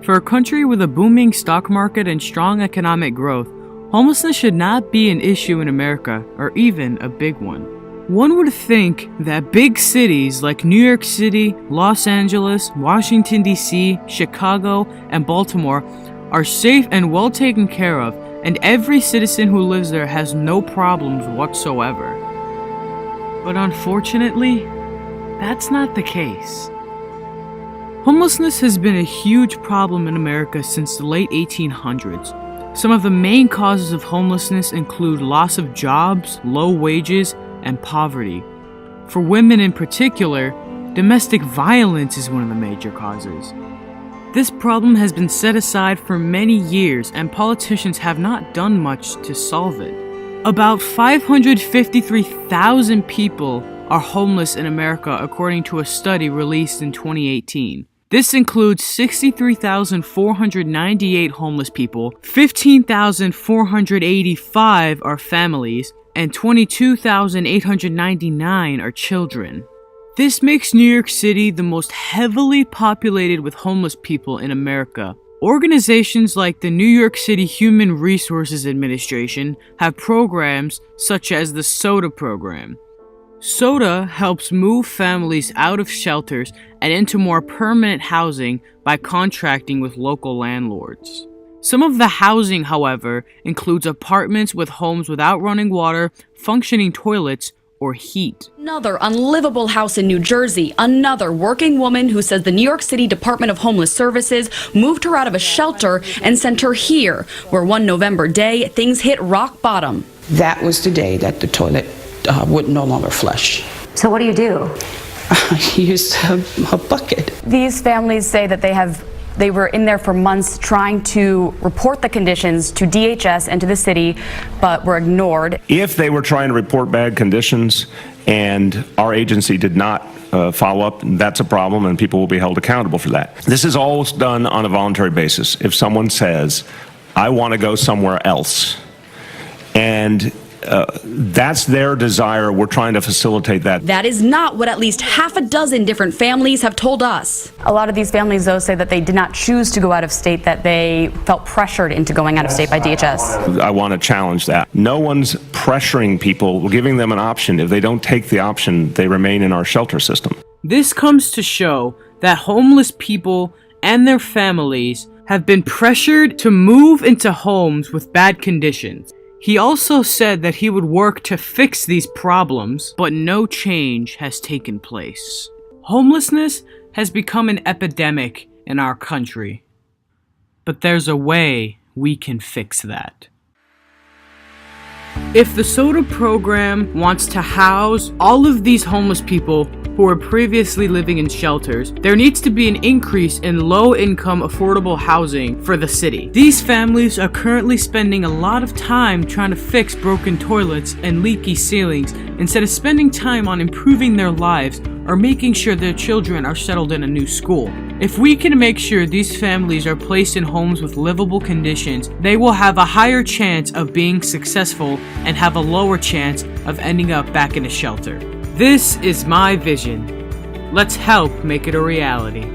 For a country with a booming stock market and strong economic growth, homelessness should not be an issue in America, or even a big one. One would think that big cities like New York City, Los Angeles, Washington, D.C., Chicago, and Baltimore are safe and well taken care of, and every citizen who lives there has no problems whatsoever. But unfortunately, that's not the case. Homelessness has been a huge problem in America since the late 1800s. Some of the main causes of homelessness include loss of jobs, low wages, and poverty. For women in particular, domestic violence is one of the major causes. This problem has been set aside for many years, and politicians have not done much to solve it. About 553,000 people are homeless in America according to a study released in 2018. This includes 63,498 homeless people, 15,485 are families, and 22,899 are children. This makes New York City the most heavily populated with homeless people in America. Organizations like the New York City Human Resources Administration have programs such as the SODA program. SODA helps move families out of shelters and into more permanent housing by contracting with local landlords. Some of the housing, however, includes apartments with homes without running water, functioning toilets, or heat. Another unlivable house in New Jersey. Another working woman who says the New York City Department of Homeless Services moved her out of a shelter and sent her here, where one November day, things hit rock bottom. That was the day that the toilet would no longer flush. So what do you do? I used a bucket. These families say that they were in there for months trying to report the conditions to DHS and to the city, but were ignored. If they were trying to report bad conditions and our agency did not follow up, that's a problem, and people will be held accountable for that. This is all done on a voluntary basis. If someone says, I want to go somewhere else, and that's their desire, we're trying to facilitate that. That is not what at least half a dozen different families have told us. A lot of these families, though, say that they did not choose to go out of state, that they felt pressured into going out of state by DHS. I want to challenge that. No one's pressuring people, giving them an option. If they don't take the option, they remain in our shelter system. This comes to show that homeless people and their families have been pressured to move into homes with bad conditions. He also said that he would work to fix these problems, but no change has taken place. Homelessness has become an epidemic in our country, but there's a way we can fix that. If the SODA program wants to house all of these homeless people who were previously living in shelters, there needs to be an increase in low-income affordable housing for the city. These families are currently spending a lot of time trying to fix broken toilets and leaky ceilings instead of spending time on improving their lives or making sure their children are settled in a new school. If we can make sure these families are placed in homes with livable conditions, they will have a higher chance of being successful and have a lower chance of ending up back in a shelter. This is my vision. Let's help make it a reality.